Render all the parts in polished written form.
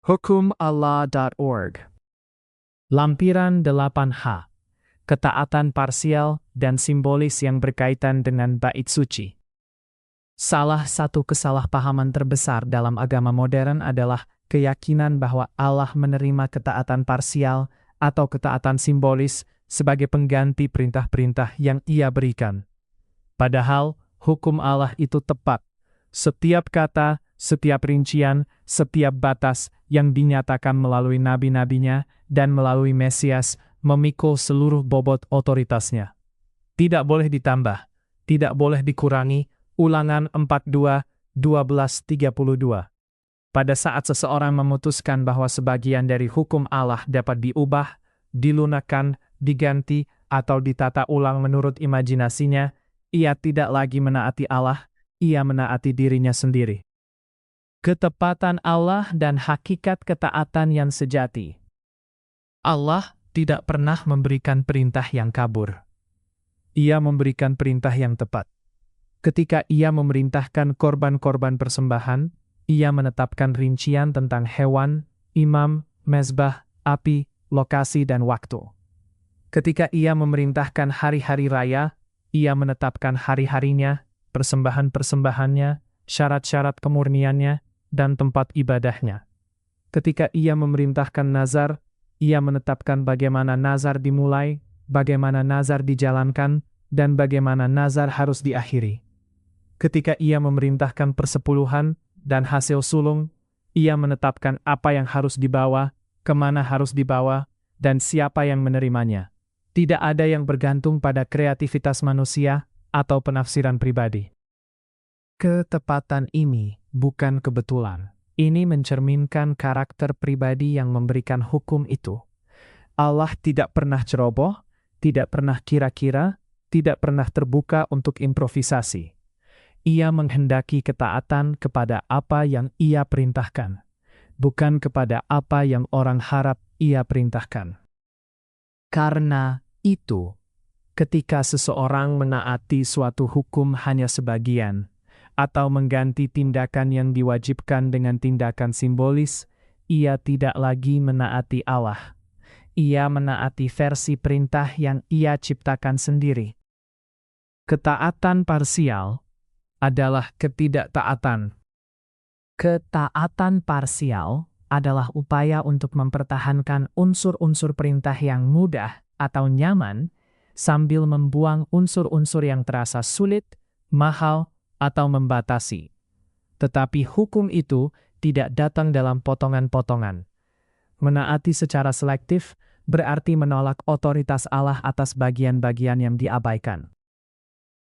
hukumallah.org. Lampiran 8H. Ketaatan parsial dan simbolis yang berkaitan dengan bait suci. Salah satu kesalahpahaman terbesar dalam agama modern adalah keyakinan bahwa Allah menerima ketaatan parsial atau ketaatan simbolis sebagai pengganti perintah-perintah yang Ia berikan. Padahal, hukum Allah itu tepat. Setiap kata, setiap rincian, setiap batas yang dinyatakan melalui nabi-nabinya dan melalui Mesias memikul seluruh bobot otoritasnya. Tidak boleh ditambah, tidak boleh dikurangi. Ulangan 42:12-32. Pada saat seseorang memutuskan bahwa sebagian dari hukum Allah dapat diubah, dilunakkan, diganti, atau ditata ulang menurut imajinasinya, ia tidak lagi menaati Allah, ia menaati dirinya sendiri. Ketepatan Allah dan hakikat ketaatan yang sejati. Allah tidak pernah memberikan perintah yang kabur. Ia memberikan perintah yang tepat. Ketika Ia memerintahkan korban-korban persembahan, Ia menetapkan rincian tentang hewan, imam, mezbah, api, lokasi, dan waktu. Ketika Ia memerintahkan hari-hari raya, Ia menetapkan hari-harinya, persembahan-persembahannya, syarat-syarat kemurniannya, dan tempat ibadahnya. Ketika Ia memerintahkan nazar, Ia menetapkan bagaimana nazar dimulai, bagaimana nazar dijalankan, dan bagaimana nazar harus diakhiri. Ketika Ia memerintahkan persepuluhan dan hasil sulung, Ia menetapkan apa yang harus dibawa, kemana harus dibawa, dan siapa yang menerimanya. Tidak ada yang bergantung pada kreativitas manusia atau penafsiran pribadi. Ketepatan ini bukan kebetulan. Ini mencerminkan karakter pribadi yang memberikan hukum itu. Allah tidak pernah ceroboh, tidak pernah kira-kira, tidak pernah terbuka untuk improvisasi. Ia menghendaki ketaatan kepada apa yang Ia perintahkan, bukan kepada apa yang orang harap Ia perintahkan. Karena itu, ketika seseorang menaati suatu hukum hanya sebagian, atau mengganti tindakan yang diwajibkan dengan tindakan simbolis, ia tidak lagi menaati Allah. Ia menaati versi perintah yang Ia ciptakan sendiri. Ketaatan parsial adalah ketidaktaatan. Ketaatan parsial adalah upaya untuk mempertahankan unsur-unsur perintah yang mudah atau nyaman sambil membuang unsur-unsur yang terasa sulit, mahal, atau membatasi. Tetapi hukum itu tidak datang dalam potongan-potongan. Menaati secara selektif berarti menolak otoritas Allah atas bagian-bagian yang diabaikan.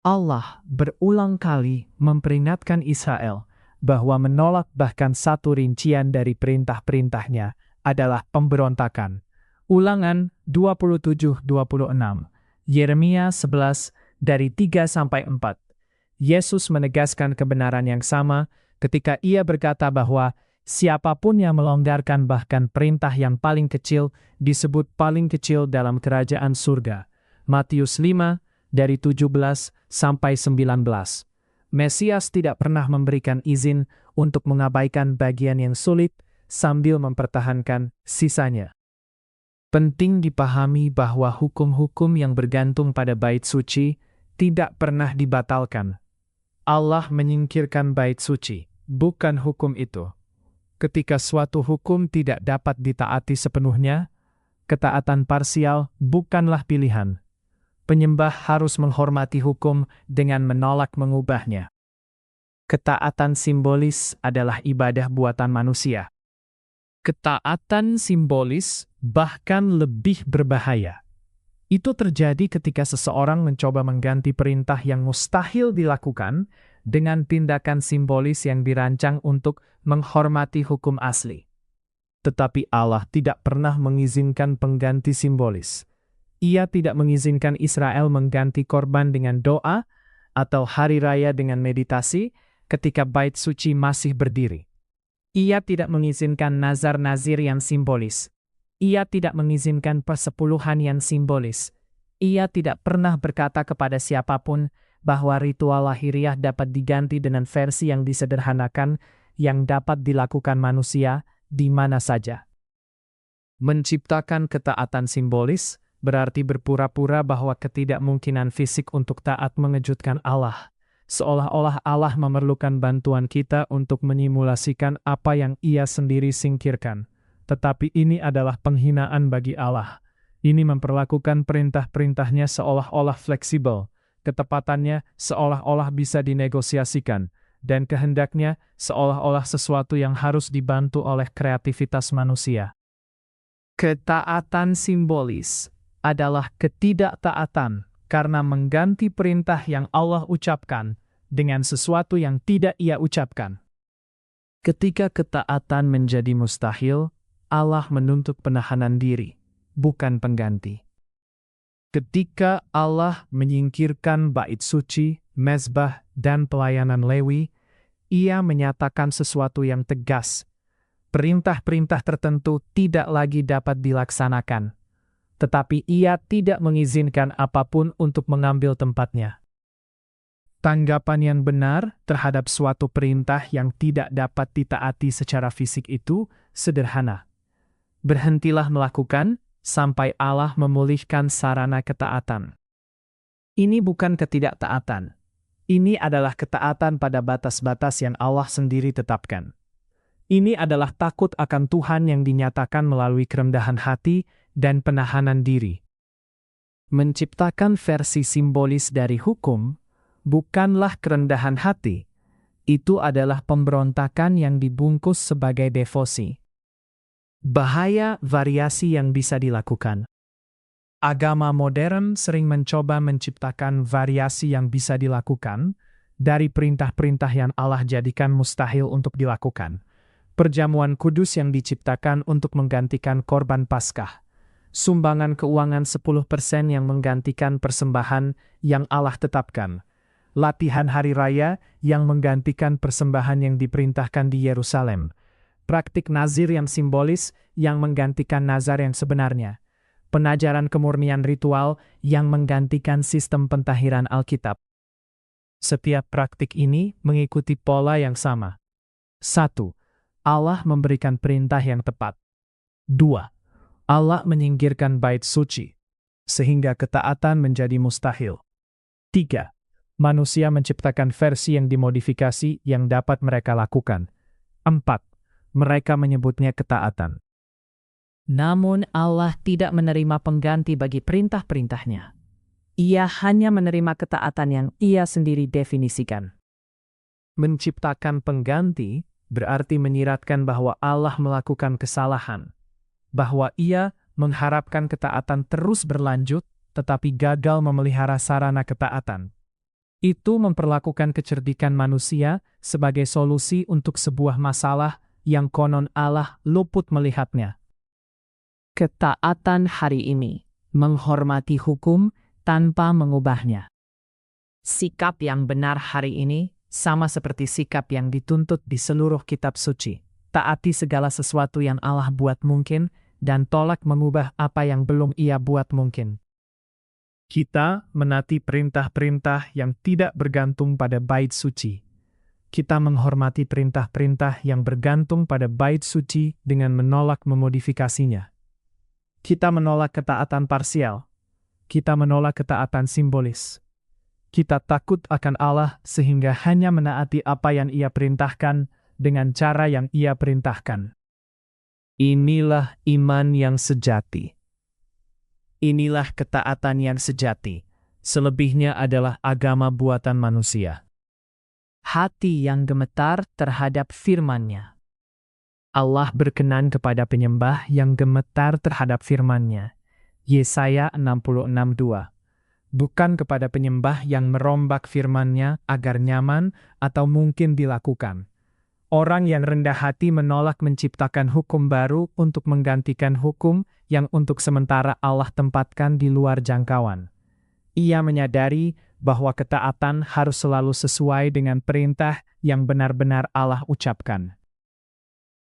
Allah berulang kali memperingatkan Israel bahwa menolak bahkan satu rincian dari perintah-perintahnya adalah pemberontakan. Ulangan 27:26, Yeremia 11 dari 3-4. Yesus menegaskan kebenaran yang sama ketika Ia berkata bahwa siapapun yang melonggarkan bahkan perintah yang paling kecil disebut paling kecil dalam kerajaan surga. Matius 5 dari 17-19. Mesias tidak pernah memberikan izin untuk mengabaikan bagian yang sulit sambil mempertahankan sisanya. Penting dipahami bahwa hukum-hukum yang bergantung pada bait suci tidak pernah dibatalkan. Allah menyingkirkan bait suci, bukan hukum itu. Ketika suatu hukum tidak dapat ditaati sepenuhnya, ketaatan parsial bukanlah pilihan. Penyembah harus menghormati hukum dengan menolak mengubahnya. Ketaatan simbolis adalah ibadah buatan manusia. Ketaatan simbolis bahkan lebih berbahaya. Itu terjadi ketika seseorang mencoba mengganti perintah yang mustahil dilakukan dengan tindakan simbolis yang dirancang untuk menghormati hukum asli. Tetapi Allah tidak pernah mengizinkan pengganti simbolis. Ia tidak mengizinkan Israel mengganti korban dengan doa atau hari raya dengan meditasi ketika bait suci masih berdiri. Ia tidak mengizinkan nazar-nazir yang simbolis. Ia tidak mengizinkan persepuluhan yang simbolis. Ia tidak pernah berkata kepada siapapun bahwa ritual lahiriah dapat diganti dengan versi yang disederhanakan yang dapat dilakukan manusia di mana saja. Menciptakan ketaatan simbolis berarti berpura-pura bahwa ketidakmungkinan fisik untuk taat mengejutkan Allah, seolah-olah Allah memerlukan bantuan kita untuk menyimulasikan apa yang Ia sendiri singkirkan. Tetapi ini adalah penghinaan bagi Allah. Ini memperlakukan perintah-perintahnya seolah-olah fleksibel, ketepatannya seolah-olah bisa dinegosiasikan, dan kehendaknya seolah-olah sesuatu yang harus dibantu oleh kreativitas manusia. Ketaatan simbolis adalah ketidaktaatan karena mengganti perintah yang Allah ucapkan dengan sesuatu yang tidak Ia ucapkan. Ketika ketaatan menjadi mustahil, Allah menuntut penahanan diri, bukan pengganti. Ketika Allah menyingkirkan bait suci, mezbah, dan pelayanan Lewi, Ia menyatakan sesuatu yang tegas. Perintah-perintah tertentu tidak lagi dapat dilaksanakan, tetapi Ia tidak mengizinkan apapun untuk mengambil tempatnya. Tanggapan yang benar terhadap suatu perintah yang tidak dapat ditaati secara fisik itu sederhana. Berhentilah melakukan sampai Allah memulihkan sarana ketaatan. Ini bukan ketidaktaatan. Ini adalah ketaatan pada batas-batas yang Allah sendiri tetapkan. Ini adalah takut akan Tuhan yang dinyatakan melalui kerendahan hati dan penahanan diri. Menciptakan versi simbolis dari hukum bukanlah kerendahan hati. Itu adalah pemberontakan yang dibungkus sebagai devosi. Bahaya variasi yang bisa dilakukan. Agama modern sering mencoba menciptakan variasi yang bisa dilakukan dari perintah-perintah yang Allah jadikan mustahil untuk dilakukan. Perjamuan kudus yang diciptakan untuk menggantikan korban Paskah. Sumbangan keuangan 10% yang menggantikan persembahan yang Allah tetapkan. Latihan hari raya yang menggantikan persembahan yang diperintahkan di Yerusalem. Praktik nazir yang simbolis yang menggantikan nazar yang sebenarnya. Pengajaran kemurnian ritual yang menggantikan sistem pentahiran Alkitab. Setiap praktik ini mengikuti pola yang sama. 1. Allah memberikan perintah yang tepat. 2. Allah menyingkirkan bait suci, sehingga ketaatan menjadi mustahil. 3. Manusia menciptakan versi yang dimodifikasi yang dapat mereka lakukan. 4. Mereka menyebutnya ketaatan. Namun Allah tidak menerima pengganti bagi perintah-perintahnya. Ia hanya menerima ketaatan yang Ia sendiri definisikan. Menciptakan pengganti berarti menyiratkan bahwa Allah melakukan kesalahan, bahwa Ia mengharapkan ketaatan terus berlanjut, tetapi gagal memelihara sarana ketaatan. Itu memperlakukan kecerdikan manusia sebagai solusi untuk sebuah masalah yang konon Allah luput melihatnya. Ketaatan hari ini menghormati hukum tanpa mengubahnya. Sikap yang benar hari ini sama seperti sikap yang dituntut di seluruh kitab suci. Taati segala sesuatu yang Allah buat mungkin dan tolak mengubah apa yang belum Ia buat mungkin. Kita menaati perintah-perintah yang tidak bergantung pada bait suci. Kita menghormati perintah-perintah yang bergantung pada bait suci dengan menolak memodifikasinya. Kita menolak ketaatan parsial. Kita menolak ketaatan simbolis. Kita takut akan Allah sehingga hanya menaati apa yang Ia perintahkan dengan cara yang Ia perintahkan. Inilah iman yang sejati. Inilah ketaatan yang sejati. Selebihnya adalah agama buatan manusia. Hati yang gemetar terhadap firman-Nya. Allah berkenan kepada penyembah yang gemetar terhadap firman-Nya. Yesaya 66:2. Bukan kepada penyembah yang merombak firman-Nya agar nyaman atau mungkin dilakukan. Orang yang rendah hati menolak menciptakan hukum baru untuk menggantikan hukum yang untuk sementara Allah tempatkan di luar jangkauan. Ia menyadari bahwa ketaatan harus selalu sesuai dengan perintah yang benar-benar Allah ucapkan.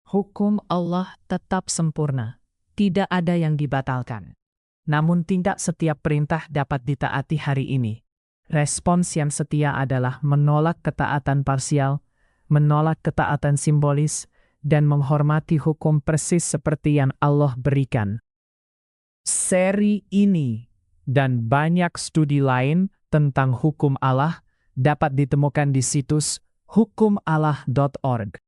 Hukum Allah tetap sempurna, tidak ada yang dibatalkan. Namun tidak setiap perintah dapat ditaati hari ini. Respons yang setia adalah menolak ketaatan parsial, menolak ketaatan simbolis, dan menghormati hukum persis seperti yang Allah berikan. Seri ini dan banyak studi lain tentang hukum Allah dapat ditemukan di situs hukumallah.org.